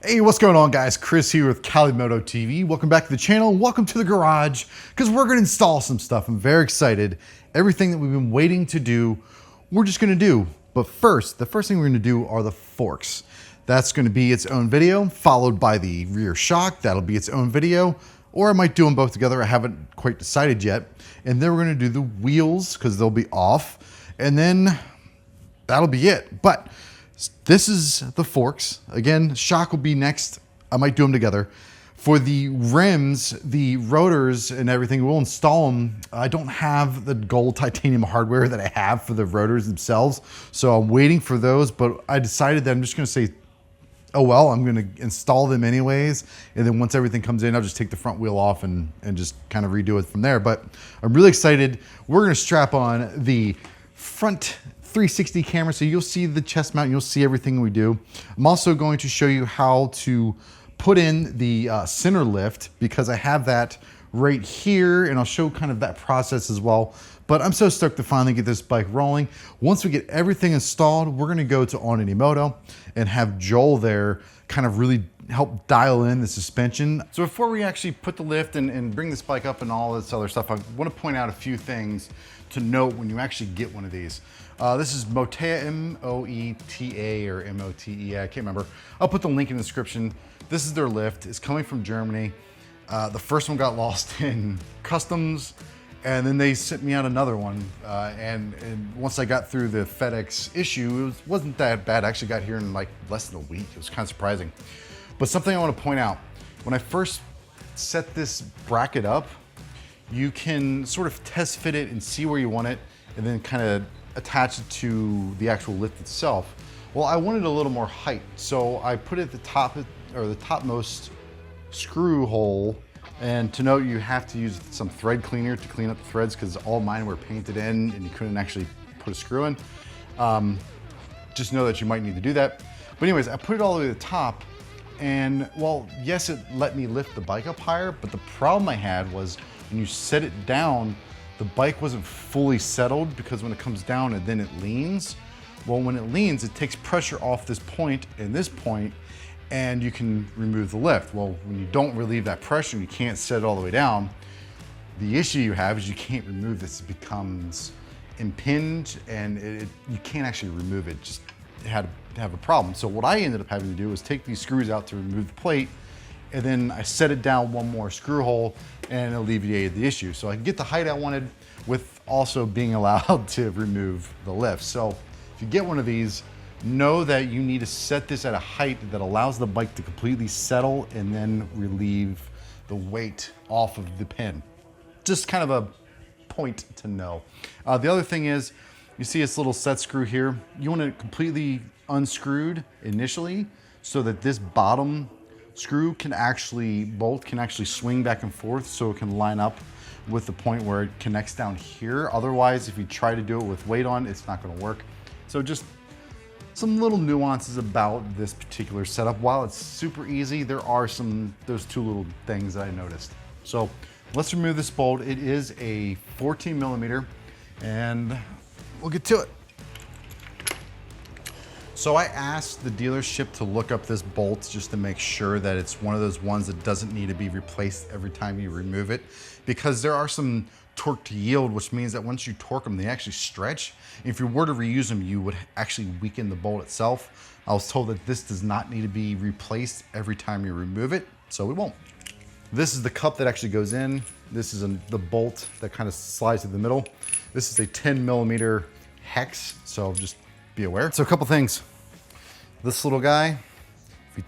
Hey, what's going on, guys? Chris here with Cali Moto TV. Welcome back to the channel. Welcome to the garage, because we're going to install some stuff. I'm very excited. Everything that we've been waiting to do, we're just going to do. But first, the first thing we're going to do are the forks. That's going to be its own video, followed by the rear shock. That'll be its own video. Or I might do them both together. I haven't quite decided yet. And then we're going to do the wheels, because they'll be off. And then that'll be it. But this is the forks. Again, shock will be next. I might do them together. For the rims, the rotors and everything, we'll install them. I don't have the gold titanium hardware that I have for the rotors themselves, so I'm waiting for those, but I decided that I'm just gonna say, oh well, I'm gonna install them anyways, and then once everything comes in, I'll just take the front wheel off and just kind of redo it from there. But I'm really excited. We're gonna strap on the front 360 camera, so you'll see the chest mount, you'll see everything we do. I'm also going to show you how to put in the center lift, because I have that right here, and I'll show kind of that process as well. But I'm so stoked to finally get this bike rolling. Once we get everything installed, we're gonna go to On Any Moto and have Joel there kind of really help dial in the suspension. So before we actually put the lift and bring this bike up and all this other stuff, I want to point out a few things to note when you actually get one of these. This is Moto, M-O-E-T-A or M-O-T-E, I can't remember. I'll put the link in the description. This is their lift. It's coming from Germany. The first one got lost in customs, and then they sent me out another one. And once I got through the FedEx issue, it wasn't that bad. I actually got here in like less than a week. It was kind of surprising. But something I want to point out, when I first set this bracket up, you can sort of test fit it and see where you want it, and then kind of attach it to the actual lift itself. Well, I wanted a little more height, so I put it at the top, or the topmost screw hole. And to note, you have to use some thread cleaner to clean up the threads, because all mine were painted in and you couldn't actually put a screw in. Just know that you might need to do that. But anyways, I put it all the way to the top, and well, yes, it let me lift the bike up higher, but the problem I had was when you set it down, the bike wasn't fully settled, because when it comes down and then it leans, well, when it leans, it takes pressure off this point and this point, and you can remove the lift. Well, when you don't relieve that pressure and you can't set it all the way down, the issue you have is you can't remove this. It becomes impinged, and you can't actually remove it. Just had to have a problem. So what I ended up having to do was take these screws out to remove the plate, and then I set it down one more screw hole and alleviated the issue. So I could get the height I wanted with also being allowed to remove the lift. So if you get one of these, know that you need to set this at a height that allows the bike to completely settle and then relieve the weight off of the pin. Just kind of a point to know. The other thing is, you see this little set screw here. You want it completely unscrewed initially, so that this bottom screw bolt can actually swing back and forth, so it can line up with the point where it connects down here. Otherwise, if you try to do it with weight on, it's not gonna work. So just some little nuances about this particular setup. While it's super easy, there are those two little things that I noticed. So let's remove this bolt. It is a 14 millimeter, and we'll get to it. So I asked the dealership to look up this bolt just to make sure that it's one of those ones that doesn't need to be replaced every time you remove it, because there are some torque to yield, which means that once you torque them, they actually stretch. If you were to reuse them, you would actually weaken the bolt itself. I was told that this does not need to be replaced every time you remove it, so we won't. This is the cup that actually goes in. This is the bolt that kind of slides to the middle. This is a 10 millimeter hex, so just be aware. So a couple things. This little guy, if you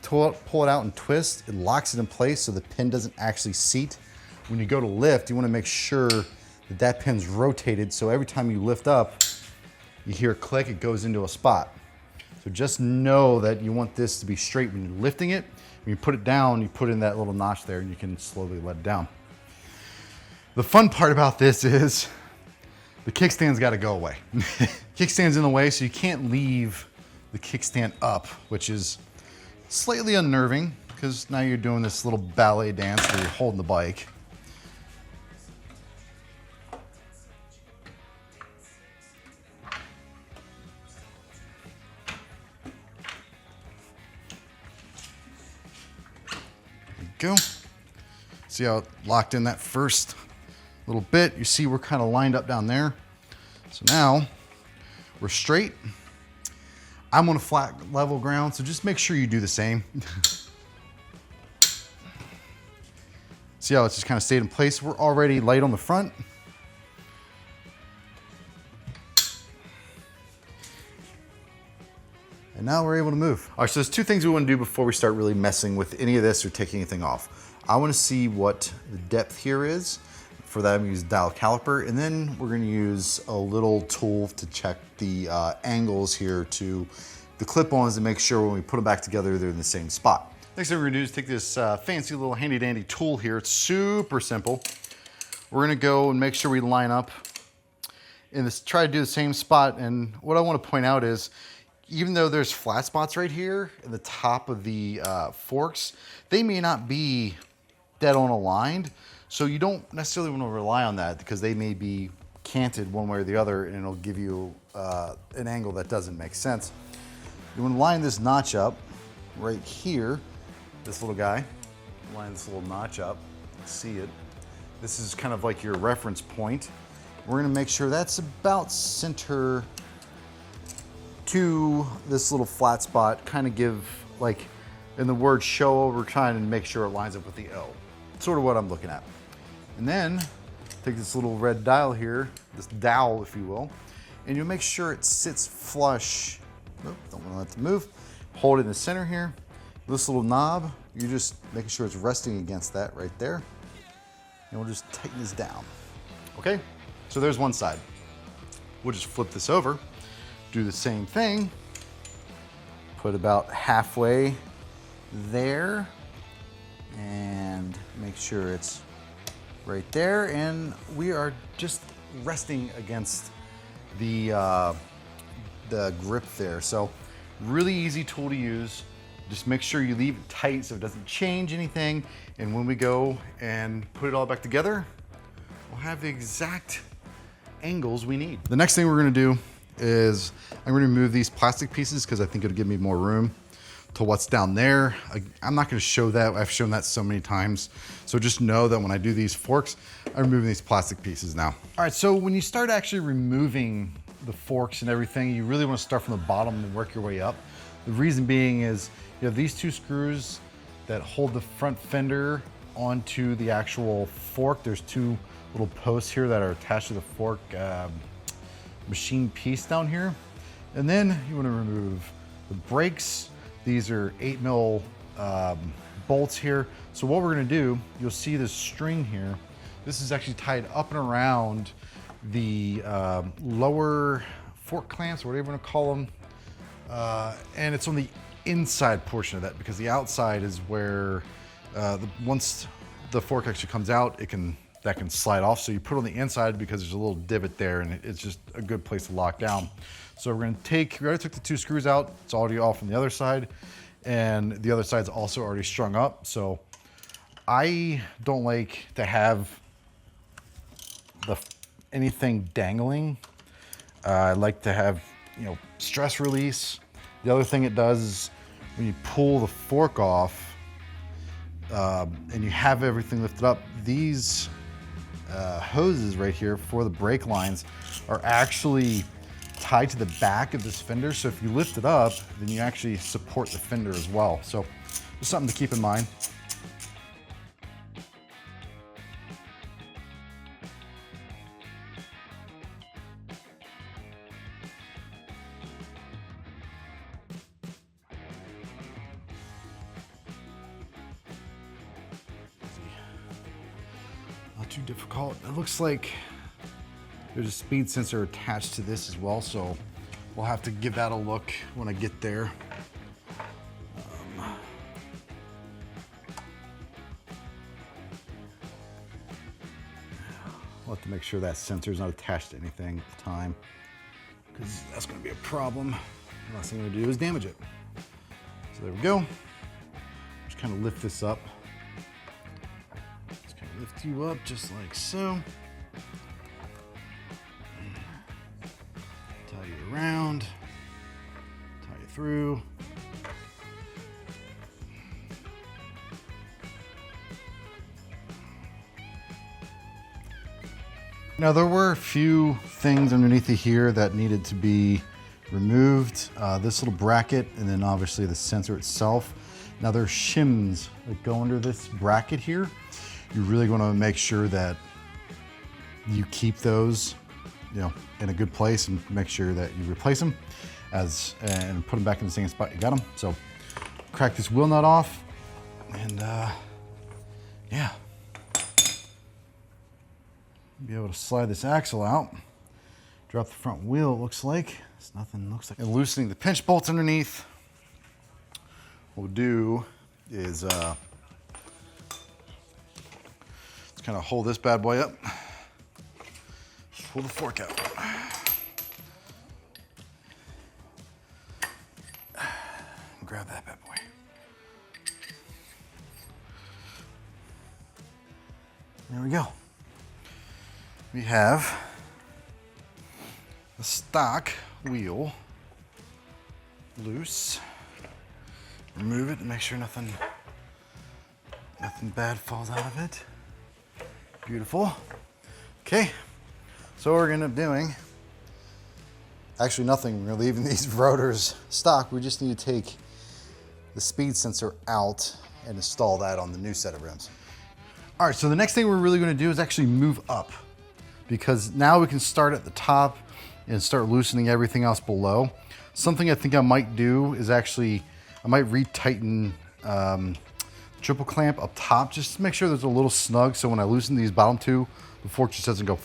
pull it out and twist, it locks it in place so the pin doesn't actually seat. When you go to lift, you want to make sure that that pin's rotated, so every time you lift up, you hear a click, it goes into a spot. So just know that you want this to be straight when you're lifting it. When you put it down, you put in that little notch there, and you can slowly let it down. The fun part about this is the kickstand's got to go away. Kickstand's in the way, so you can't leave the kickstand up, which is slightly unnerving, because now you're doing this little ballet dance where you're holding the bike. Go. See how it locked in that first little bit? You see we're kind of lined up down there. So now we're straight. I'm on a flat level ground, so just make sure you do the same. See how it's just kind of stayed in place? We're already light on the front. And now we're able to move. All right, so there's two things we want to do before we start really messing with any of this or taking anything off. I want to see what the depth here is. For that, I'm going to use dial caliper, and then we're going to use a little tool to check the angles here to the clip-ons to make sure when we put them back together, they're in the same spot. Next thing we're going to do is take this fancy little handy-dandy tool here. It's super simple. We're going to go and make sure we line up and try to do the same spot. And what I want to point out is, even though there's flat spots right here in the top of the forks, they may not be dead on aligned. So you don't necessarily want to rely on that because they may be canted one way or the other, and it'll give you an angle that doesn't make sense. You want to line this notch up right here, this little guy. Line this little notch up, see it. This is kind of like your reference point. We're going to make sure that's about center to this little flat spot, kind of give, like in the word show, we're trying to make sure it lines up with the O. Sort of what I'm looking at. And then take this little red dial here, this dowel, if you will, and you'll make sure it sits flush. Nope, don't want to let it move. Hold it in the center here. This little knob, you're just making sure it's resting against that right there. And we'll just tighten this down. Okay, so there's one side. We'll just flip this over, do the same thing, put about halfway there, and make sure it's right there, and we are just resting against the grip there. So really easy tool to use. Just make sure you leave it tight so it doesn't change anything, and when we go and put it all back together, we'll have the exact angles we need. The next thing we're going to do is I'm going to remove these plastic pieces because I think it'll give me more room to what's down there. I'm not going to show that. I've shown that so many times. So just know that when I do these forks, I'm removing these plastic pieces now. All right, so when you start actually removing the forks and everything, you really want to start from the bottom and work your way up. The reason being is you have these two screws that hold the front fender onto the actual fork. There's two little posts here that are attached to the fork machine piece down here. And then you want to remove the brakes. These are 8mm bolts here. So what we're going to do, you'll see this string here. This is actually tied up and around the lower fork clamps, or whatever you want to call them. And it's on the inside portion of that, because the outside is where once the fork actually comes out, that can slide off. So you put it on the inside because there's a little divot there, and it's just a good place to lock down. So we already took the two screws out. It's already off on the other side, and the other side's also already strung up. So I don't like to have anything dangling. I like to have, stress release. The other thing it does is when you pull the fork off and you have everything lifted up, these hoses right here for the brake lines are actually tied to the back of this fender. So if you lift it up, then you actually support the fender as well. So just something to keep in mind. Not too difficult. It looks like there's a speed sensor attached to this as well, so we'll have to give that a look when I get there. We'll have to make sure that sensor is not attached to anything at the time, because that's going to be a problem. The last thing I'm going to do is damage it. So there we go. Just kind of lift this up. Just kind of lift you up just like so. Tie you around, tie you through. Now there were a few things underneath of here that needed to be removed. This little bracket, and then obviously the sensor itself. Now there's shims that go under this bracket here. You really want to make sure that you keep those, you know, in a good place, and make sure that you replace them and put them back in the same spot you got them. So crack this wheel nut off, and yeah, be able to slide this axle out, drop the front wheel. It looks like it's nothing. Looks like, and loosening the pinch bolts underneath. What we'll do is let's kind of hold this bad boy up, pull the fork out. Grab that bad boy. There we go. We have the stock wheel loose. Remove it and make sure nothing bad falls out of it. Beautiful. Okay, so what we're gonna end up doing, actually nothing, we're leaving these rotors stock. We just need to take the speed sensor out and install that on the new set of rims. All right, so the next thing we're really gonna do is actually move up, because now we can start at the top and start loosening everything else below. Something I think I might do is actually, I might retighten triple clamp up top, just to make sure there's a little snug, so when I loosen these bottom two, the fork just doesn't go,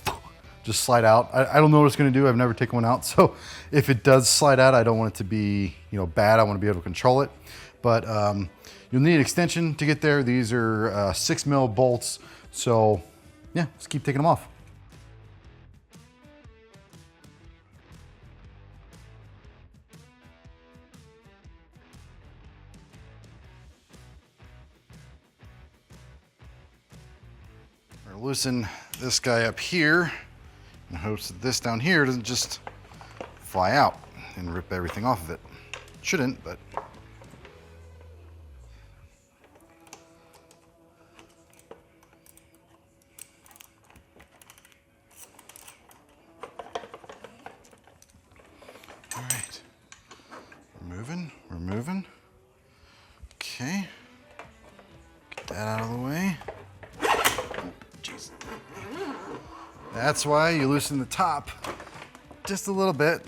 just slide out. I don't know what it's gonna do. I've never taken one out. So if it does slide out, I don't want it to be, you know, bad. I wanna be able to control it. But you'll need an extension to get there. These are 6mm bolts. So yeah, let's keep taking them off. We're gonna loosen this guy up here in hopes that this down here doesn't just fly out and rip everything off of it. Shouldn't, but. All right, we're moving. Okay, get that out of the way. Jeez. That's why you loosen the top just a little bit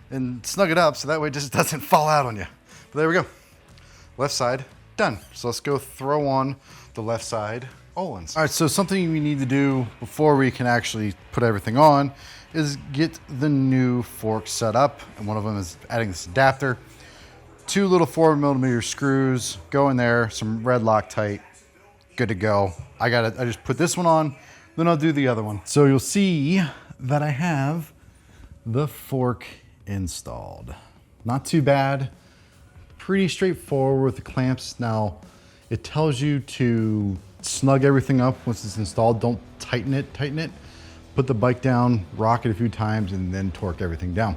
and snug it up so that way it just doesn't fall out on you. But there we go. Left side, done. So let's go throw on the left side Öhlins. All right, so something we need to do before we can actually put everything on is get the new fork set up. And one of them is adding this adapter. 2 little 4mm screws go in there, some red Loctite, good to go. I just put this one on, then I'll do the other one. So you'll see that I have the fork installed. Not too bad, pretty straightforward with the clamps. Now, it tells you to snug everything up once it's installed. Don't tighten it. Put the bike down, rock it a few times, and then torque everything down.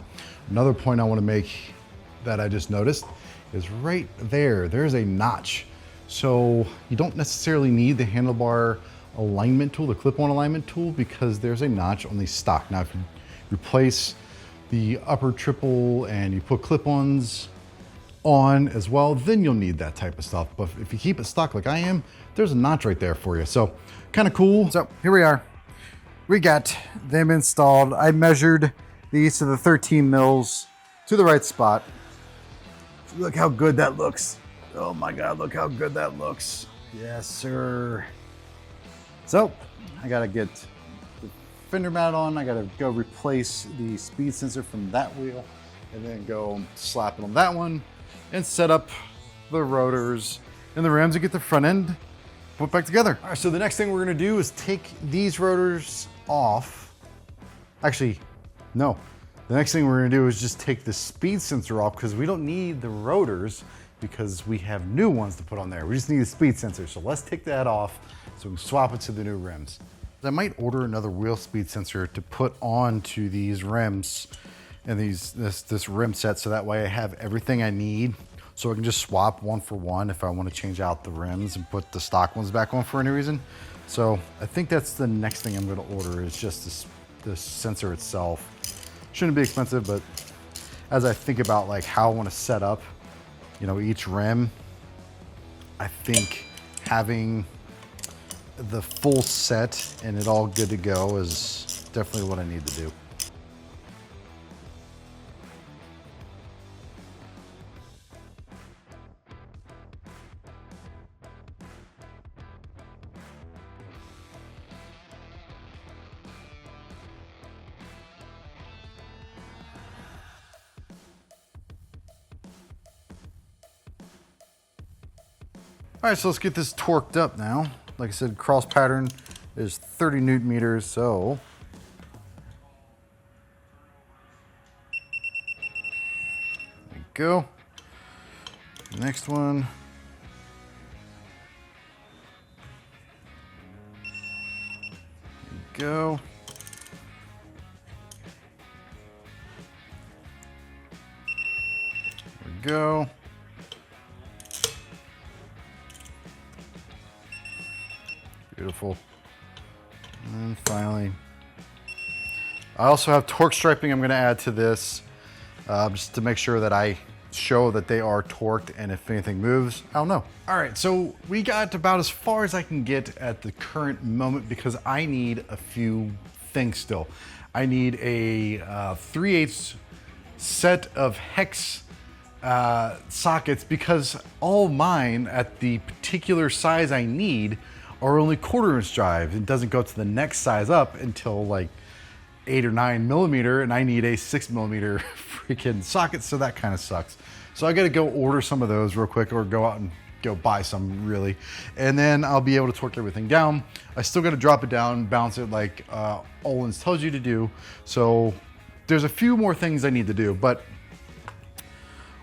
Another point I want to make that I just noticed is right there, there's a notch. So you don't necessarily need the handlebar alignment tool, the clip-on alignment tool, because there's a notch on the stock. Now, if you replace the upper triple and you put clip-ons on as well, then you'll need that type of stuff. But if you keep it stock like I am, there's a notch right there for you. So kind of cool. So here we are. We got them installed. I measured these to the 13 mils to the right spot. Look how good that looks. Oh my God, look how good that looks. Yes, sir. So I gotta get the fender mount on. I gotta go replace the speed sensor from that wheel and then go slap it on that one and set up the rotors and the rims and get the front end put back together. All right, so the next thing we're gonna do is take these rotors off. Actually, no. The next thing we're gonna do is just take the speed sensor off, because we don't need the rotors because we have new ones to put on there. We just need the speed sensor. So let's take that off so we can swap it to the new rims. I might order another wheel speed sensor to put onto these rims and this rim set, so that way I have everything I need so I can just swap one for one if I want to change out the rims and put the stock ones back on for any reason. So I think that's the next thing I'm going to order, is just this sensor itself. Shouldn't be expensive, but as I think about like how I want to set up, you know, each rim, I think having the full set and it all good to go is definitely what I need to do. All right, so let's get this torqued up now. Like I said, cross pattern is 30 Newton meters, so. There we go. Next one. There we go. There we go. Beautiful. And finally, I also have torque striping I'm going to add to this, just to make sure that I show that they are torqued, and if anything moves, I'll know. All right, so we got about as far as I can get at the current moment because I need a few things still. I need a 3/8 set of hex sockets because all mine at the particular size I need are only 1/4 inch drive. It doesn't go to the next size up until like 8 or 9 millimeter, and I need a 6 millimeter freaking socket, so that kind of sucks. So I gotta go order some of those real quick, or go out and go buy some really, and then I'll be able to torque everything down. I still gotta drop it down, bounce it like Ohlins tells you to do. So there's a few more things I need to do, but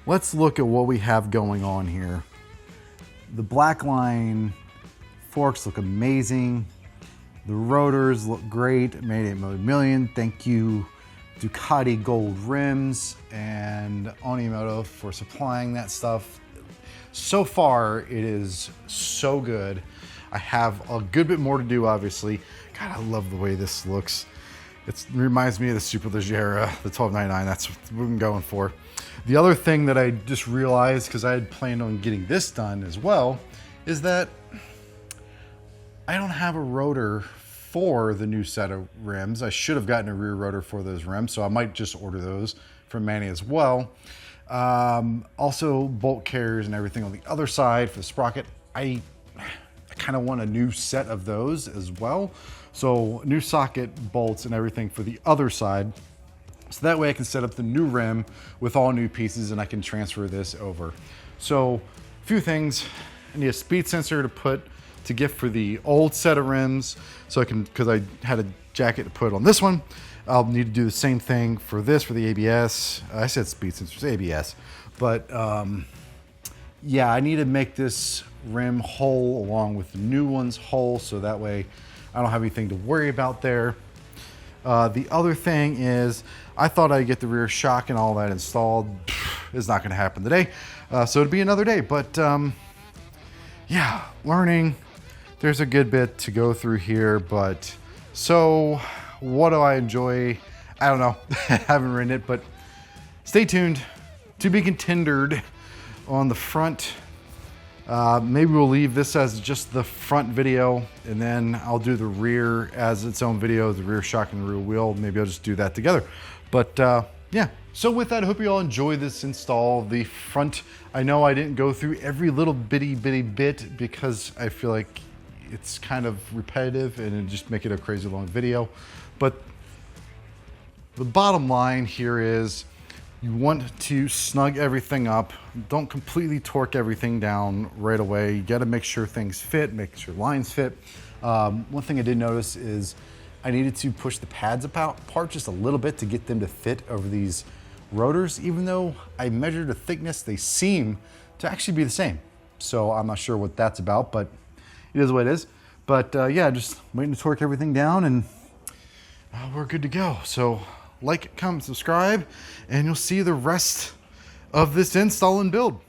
let's look at what we have going on here. The black line forks look amazing. The rotors look great. Made at MotoMillion. Thank you, Ducati Gold rims and Moto for supplying that stuff. So far, it is so good. I have a good bit more to do, obviously. God, I love the way this looks. It reminds me of the Superleggera, the 1299. That's what I'm going for. The other thing that I just realized, because I had planned on getting this done as well, is that I don't have a rotor for the new set of rims. I should have gotten a rear rotor for those rims, so I might just order those from Manny as well. Also, bolt carriers and everything on the other side for the sprocket. I kind of want a new set of those as well. So new socket, bolts, and everything for the other side. So that way I can set up the new rim with all new pieces and I can transfer this over. So a few things. I need a speed sensor to gift for the old set of rims, so I can, because I had a jacket to put on this one. I'll need to do the same thing for this, for the ABS. I said speed sensors, ABS. But yeah, I need to make this rim whole along with the new ones whole, so that way I don't have anything to worry about there. The other thing is, I thought I'd get the rear shock and all that installed. It's not gonna happen today. So it'll be another day, but yeah, learning. There's a good bit to go through here, but so what do I enjoy? I don't know. I haven't written it, but stay tuned. To be continued on the front. Maybe we'll leave this as just the front video, and then I'll do the rear as its own video, the rear shock and the rear wheel. Maybe I'll just do that together. But yeah. So with that, I hope you all enjoy this install. The front, I know I didn't go through every little bitty bit because I feel like it's kind of repetitive and it'd just make it a crazy long video. But the bottom line here is you want to snug everything up. Don't completely torque everything down right away. You gotta make sure things fit, make sure lines fit. One thing I did notice is I needed to push the pads apart just a little bit to get them to fit over these rotors. Even though I measured the thickness, they seem to actually be the same. So I'm not sure what that's about, but it is what it is. But yeah, just waiting to torque everything down and we're good to go. So like, comment, subscribe, and you'll see the rest of this install and build.